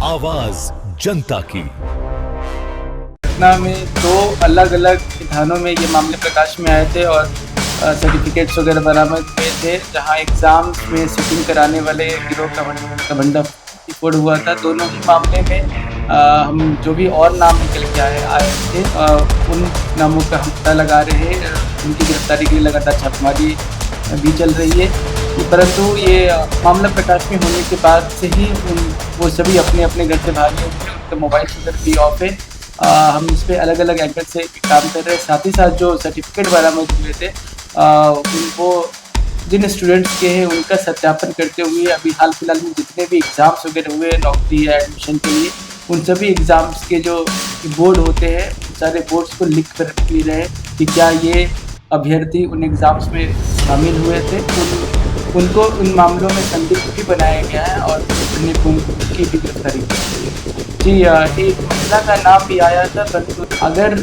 आवाज जनता की। पटना में दो अलग अलग थानों में ये मामले प्रकाश में आए थे और सर्टिफिकेट्स वगैरह बरामद हुए थे, जहां एग्ज़ाम में सीटिंग कराने वाले गिरोह का भंडाफोड़ हुआ था। दोनों ही मामले में हम जो भी और नाम निकल के आए थे उन नामों का हम पता लगा रहे हैं। उनकी गिरफ्तारी के लिए लगातार छापेमारी भी चल रही है, परंतु ये मामला प्रकाश में होने के बाद से ही वो सभी अपने अपने घर से भागे हुए हैं। उनका मोबाइल वगैरह भी ऑफ है। हम इस पर अलग अलग एंगल से काम कर रहे हैं। साथ ही साथ जो सर्टिफिकेट बरामद हुए थे उनको जिन स्टूडेंट्स के हैं उनका सत्यापन करते हुए अभी हाल फिलहाल में जितने भी एग्ज़ाम्स वगैरह हुए नौकरी या एडमिशन के लिए, उन सभी एग्ज़ाम्स के जो बोर्ड होते हैं उन सारे बोर्ड्स को लिख कर भी रहे कि क्या ये अभ्यर्थी उन एग्ज़ाम्स में शामिल हुए थे। उनको उन मामलों में संदिग्ध भी बनाया गया है और उनकी भी गिरफ्तारी जी। एक महिला का नाम भी आया था, परंतु अगर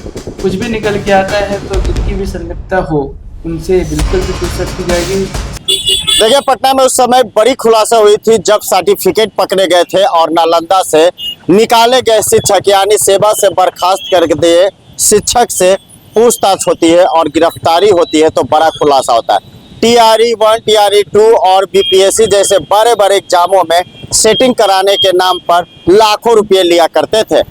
कुछ भी निकल के आता है तो जिनकी भी संदिग्धता हो उनसे बिल्कुल भी पूछताछ की जाएगी। देखिए, पटना में उस समय बड़ी खुलासा हुई थी जब सर्टिफिकेट पकड़े गए थे और नालंदा से निकाले गए शिक्षक यानी सेवा से बर्खास्त कर दिए शिक्षक से पूछताछ होती है और गिरफ्तारी होती है तो बड़ा खुलासा होता है। TRE 1, TRE 2 और BPSC जैसे बड़े बड़े एग्जामों में सेटिंग कराने के नाम पर लाखों रुपए लिया करते थे।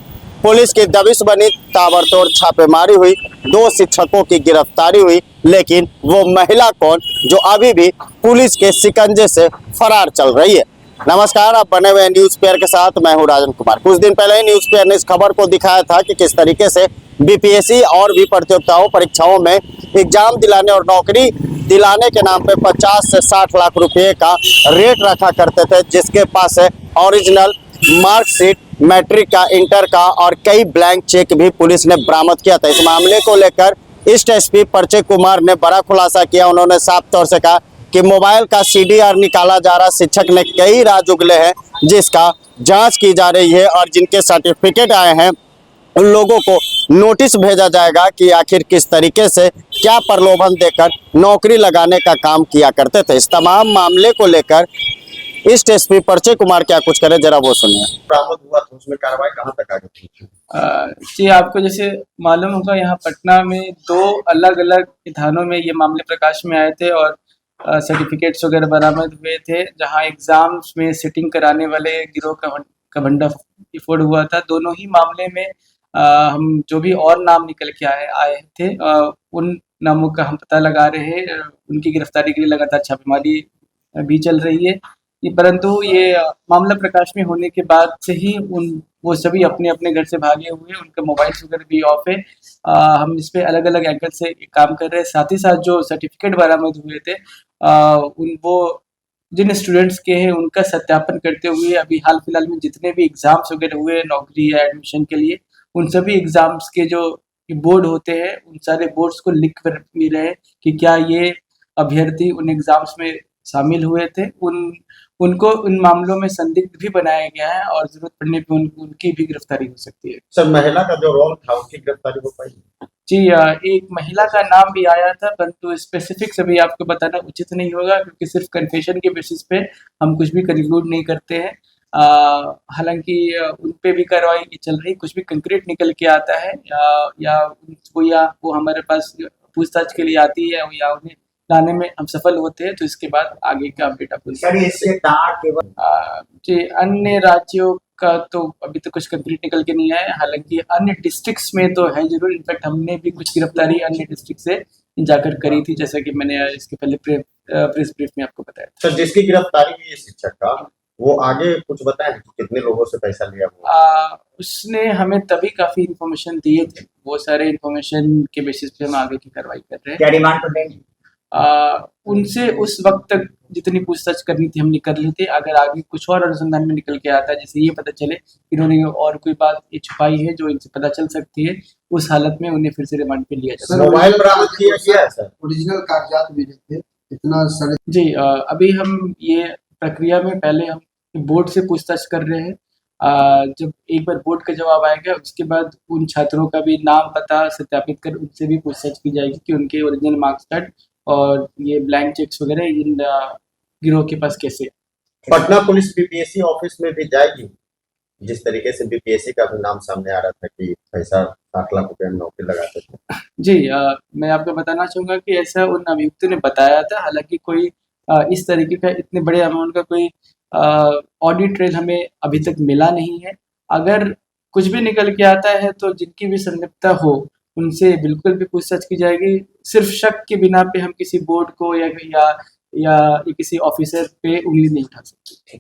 पुलिस की दबिश बनी, ताबड़तोड़ छापेमारी हुई, 2 शिक्षकों की गिरफ्तारी हुई, लेकिन वो महिला कौन जो अभी भी पुलिस के शिकंजे से फरार चल रही है। नमस्कार, आप बने हुए न्यूज़ पेयर के साथ मैं हूं राजन कुमार। कुछ दिन पहले ही न्यूज़ पेयर ने इस खबर को दिखाया था कि किस तरीके से BPSC और भी प्रतियोगिताओं परीक्षाओं में एग्जाम दिलाने और नौकरी दिलाने के नाम पे 50 से 60 लाख रुपए का रेट रखा करते थे, जिसके पास है ओरिजिनल मार्कशीट, मैट्रिक का, इंटर का और कई ब्लैंक चेक भी पुलिस ने बरामद किया था। इस मामले को लेकर ईस्ट SP परिचय कुमार ने बड़ा खुलासा किया। उन्होंने साफ तौर से कहा कि मोबाइल का CDR निकाला जा रहा, शिक्षक ने कई राज उगले हैं जिसका जांच की जा रही है और जिनके सर्टिफिकेट आए हैं उन लोगों को नोटिस भेजा जाएगा कि आखिर किस तरीके से क्या प्रलोभन देकर नौकरी लगाने का काम किया करते थे। इस तमाम मामले को लेकर ईस्ट SP परिचय कुमार क्या कुछ करे, जरा वो सुनिए। बरामद हुआ था उसमें कार्रवाई कहां तक आ गई थी? जी, आपको जैसे मालूम होगा यहाँ पटना में दो अलग अलग थानों में ये मामले प्रकाश में आए थे और सर्टिफिकेट्स वगैरह बरामद हुए थे, जहाँ एग्ज़ाम्स में सिटिंग कराने वाले गिरोह का भंडाफोड़ हुआ था। दोनों ही मामले में हम जो भी और नाम निकल के आए थे उन नामों का हम पता लगा रहे हैं। उनकी गिरफ्तारी के लिए लगातार छापेमारी भी चल रही है, परंतु ये मामला प्रकाश में होने के बाद से ही वो सभी अपने अपने घर से भागे हुए हैं। उनका मोबाइल वगैरह भी ऑफ है। हम इस पे अलग अलग एंगल से काम कर रहे हैं। साथ ही साथ जो सर्टिफिकेट बरामद हुए थे वो जिन स्टूडेंट्स के हैं उनका सत्यापन करते हुए अभी हाल फिलहाल में जितने भी एग्ज़ाम्स वगैरह हुए नौकरी या एडमिशन के लिए, उन सभी एग्ज़ाम्स के जो बोर्ड होते हैं उन सारे बोर्ड्स को लिख कर भी रहे कि क्या ये अभ्यर्थी उन एग्ज़ाम्स में शामिल हुए थे। उनको उन मामलों में संदिग्ध भी बनाया गया है और जरूरत पड़ने पर उनकी भी गिरफ्तारी हो सकती है। सर, महिला का जो रोल था उसकी गिरफ्तारी हो पाई? जी, एक महिला का नाम भी आया था, परंतु स्पेसिफिक्स अभी आपको बताना उचित नहीं होगा क्योंकि सिर्फ कन्फेशन के बेसिस पे हम कुछ भी कंक्लूड नहीं करते हैं। हालांकि उन पे भी कार्रवाई चल रही, कुछ भी कंक्रीट निकल के आता है या वो हमारे पास पूछताछ के लिए आती है या उन्हें लाने में हम सफल होते हैं तो इसके बाद आगे का अपडेट आपको जी। अन्य राज्यों का तो अभी तो कुछ कंक्रीट निकल के नहीं आया, हालांकि अन्य डिस्ट्रिक्ट्स में तो है जरूर। इनफैक्ट हमने भी कुछ गिरफ्तारी अन्य डिस्ट्रिक्ट से जाकर करी थी, जैसा कि मैंने इसके पहले प्रेस ब्रीफ में आपको बताया। सर, जिसकी गिरफ्तारी हुई है शिक्षक का, वो आगे कुछ बताएं कितने लोगों से पैसा लिया हुआ? उसने हमें तभी काफी इन्फॉर्मेशन दिए थे, वो सारे इन्फॉर्मेशन के बेसिस पे हम आगे की कार्रवाई कर रहे हैं। क्या डिमांड कर देंगे? उनसे उस वक्त तक जितनी पूछताछ करनी थी हमने कर ली थी। अगर आगे कुछ और अनुसंधान में निकल के आता है, जैसे ये पता चले इन्होंने और कोई बात ये छुपाई है जो इनसे पता चल सकती है, उस हालत में उन्हें फिर से रिमांड पे लिया जाता है। मोबाइल बरामद किया गया है सर? ओरिजिनल कागजात भी थे इतना सारे? जी, अभी हम ये प्रक्रिया में पहले हम बोर्ड से पूछताछ कर रहे हैं। जब एक बार बोर्ड का जवाब आएगा उसके बाद उन छात्रों का भी नाम पता सत्यापित कर उनसे भी पूछताछ की जाएगी कि उनके ओरिजिनल मार्क्स कार्ड और ये ब्लैंक चेक्स वगैरह इन गिरोह के पास कैसे। पटना पुलिस BPSC ऑफिस में भी जाएगी जिस तरीके से बीपीएससी का भी नाम सामने आ रहा था कि पैसा 60 लाख रुपए में नौकरी लगाते थे। जी मैं आपको बताना चाहूँगा कि ऐसा उन अभियुक्तों ने बताया था, हालाँकि कोई इस तरीके का इतने बड़े अमाउंट का कोई ऑडिट ट्रेल हमें अभी तक मिला नहीं है। अगर कुछ भी निकल के आता है तो जिनकी भी संलिप्तता हो उनसे बिल्कुल भी पूछताछ की जाएगी। सिर्फ शक के बिना पे हम किसी बोर्ड को या किसी ऑफिसर पे उंगली नहीं उठा सकते।